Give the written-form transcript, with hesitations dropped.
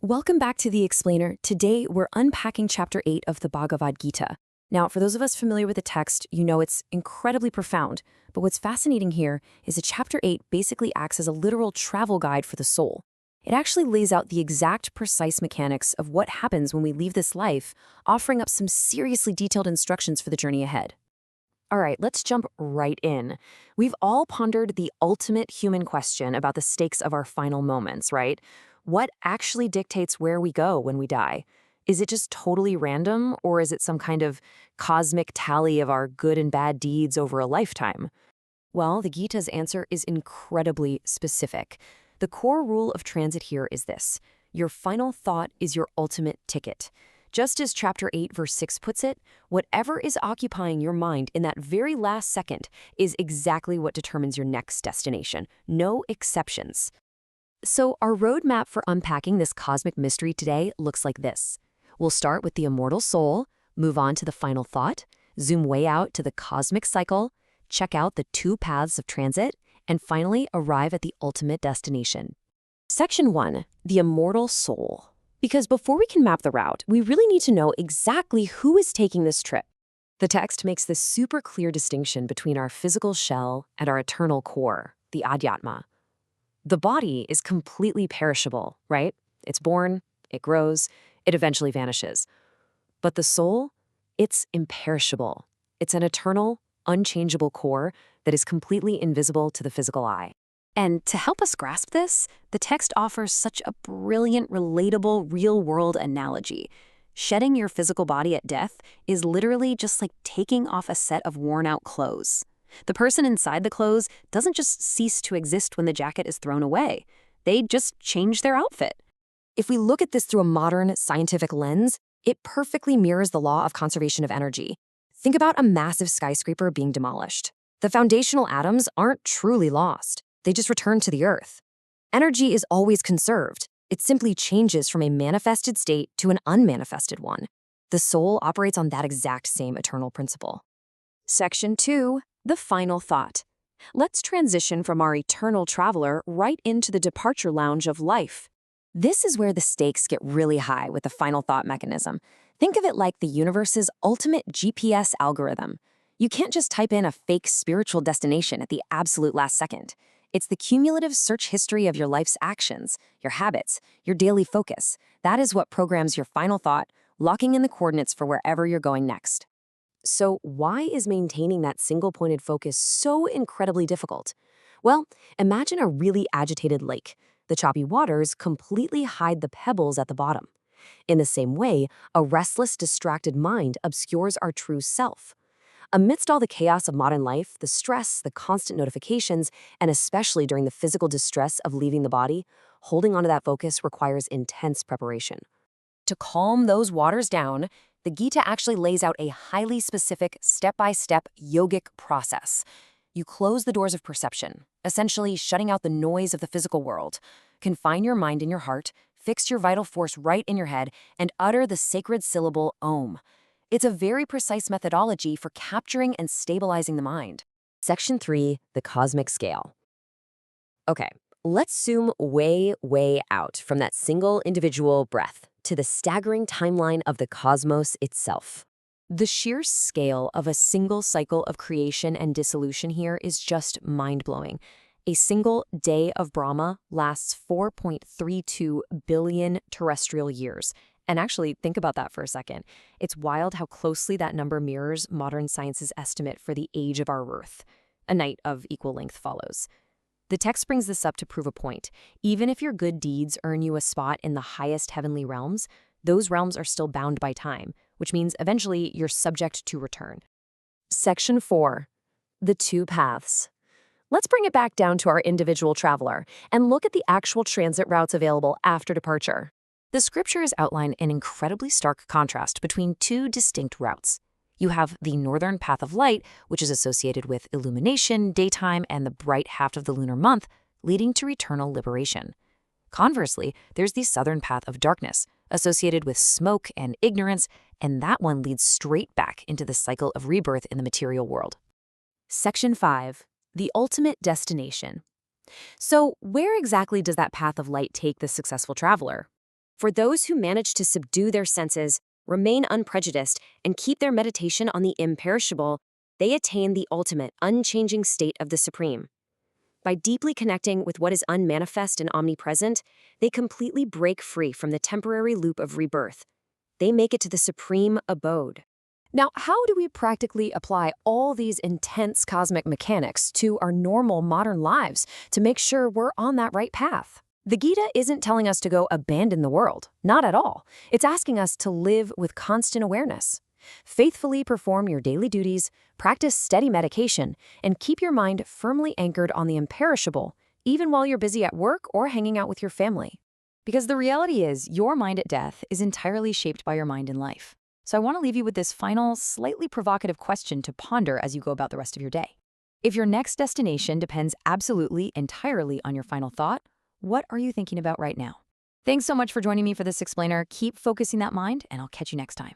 Welcome back to The Explainer. Today, we're unpacking Chapter 8 of the Bhagavad Gita. Now, for those of us familiar with the text, you know it's incredibly profound. But what's fascinating here is that Chapter 8 basically acts as a literal travel guide for the soul. It actually lays out the exact precise mechanics of what happens when we leave this life, offering up some seriously detailed instructions for the journey ahead. All right, let's jump right in. We've all pondered the ultimate human question about the stakes of our final moments, right? What actually dictates where we go when we die? Is it just totally random, or is it some kind of cosmic tally of our good and bad deeds over a lifetime? Well, the Gita's answer is incredibly specific. The core rule of transit here is this: your final thought is your ultimate ticket. Just as Chapter 8, verse 6 puts it, whatever is occupying your mind in that very last second is exactly what determines your next destination. No exceptions. So our roadmap for unpacking this cosmic mystery today looks like this. We'll start with the immortal soul, move on to the final thought, zoom way out to the cosmic cycle, check out the two paths of transit, and finally arrive at the ultimate destination. Section 1, the immortal soul. Because before we can map the route, we really need to know exactly who is taking this trip. The text makes this super clear distinction between our physical shell and our eternal core, the Adhyatma. The body is completely perishable, right? It's born, it grows, it eventually vanishes. But the soul, it's imperishable. It's an eternal, unchangeable core that is completely invisible to the physical eye. And to help us grasp this, the text offers such a brilliant, relatable, real-world analogy. Shedding your physical body at death is literally just like taking off a set of worn-out clothes. The person inside the clothes doesn't just cease to exist when the jacket is thrown away. They just change their outfit. If we look at this through a modern, scientific lens, it perfectly mirrors the law of conservation of energy. Think about a massive skyscraper being demolished. The foundational atoms aren't truly lost. They just return to the earth. Energy is always conserved. It simply changes from a manifested state to an unmanifested one. The soul operates on that exact same eternal principle. Section 2, the final thought. Let's transition from our eternal traveler right into the departure lounge of life. This is where the stakes get really high with the final thought mechanism. Think of it like the universe's ultimate GPS algorithm. You can't just type in a fake spiritual destination at the absolute last second. It's the cumulative search history of your life's actions, your habits, your daily focus. That is what programs your final thought, locking in the coordinates for wherever you're going next. So why is maintaining that single-pointed focus so incredibly difficult? Well, imagine a really agitated lake. The choppy waters completely hide the pebbles at the bottom. In the same way, a restless, distracted mind obscures our true self. Amidst all the chaos of modern life, the stress, the constant notifications, and especially during the physical distress of leaving the body, holding onto that focus requires intense preparation. To calm those waters down, the Gita actually lays out a highly specific, step-by-step yogic process. You close the doors of perception, essentially shutting out the noise of the physical world. Confine your mind in your heart, fix your vital force right in your head, and utter the sacred syllable Om. It's a very precise methodology for capturing and stabilizing the mind. Section 3, the cosmic scale. Okay, let's zoom way, way out from that single individual breath to the staggering timeline of the cosmos itself. The sheer scale of a single cycle of creation and dissolution here is just mind-blowing. A single day of Brahma lasts 4.32 billion terrestrial years. And actually, think about that for a second. It's wild how closely that number mirrors modern science's estimate for the age of our Earth. A night of equal length follows. The text brings this up to prove a point. Even if your good deeds earn you a spot in the highest heavenly realms, those realms are still bound by time, which means eventually you're subject to return. Section 4, the two paths. Let's bring it back down to our individual traveler and look at the actual transit routes available after departure. The scriptures outline an incredibly stark contrast between two distinct routes. You have the northern path of light, which is associated with illumination, daytime, and the bright half of the lunar month, leading to eternal liberation. Conversely, there's the southern path of darkness, associated with smoke and ignorance, and that one leads straight back into the cycle of rebirth in the material world. Section 5, the ultimate destination. So where exactly does that path of light take the successful traveler? For those who manage to subdue their senses, remain unprejudiced, and keep their meditation on the imperishable, they attain the ultimate, unchanging state of the Supreme. By deeply connecting with what is unmanifest and omnipresent, they completely break free from the temporary loop of rebirth. They make it to the Supreme Abode. Now, how do we practically apply all these intense cosmic mechanics to our normal modern lives to make sure we're on that right path? The Gita isn't telling us to go abandon the world. Not at all. It's asking us to live with constant awareness. Faithfully perform your daily duties, practice steady meditation, and keep your mind firmly anchored on the imperishable, even while you're busy at work or hanging out with your family. Because the reality is, your mind at death is entirely shaped by your mind in life. So I want to leave you with this final, slightly provocative question to ponder as you go about the rest of your day. If your next destination depends absolutely, entirely on your final thought, what are you thinking about right now? Thanks so much for joining me for this explainer. Keep focusing that mind, and I'll catch you next time.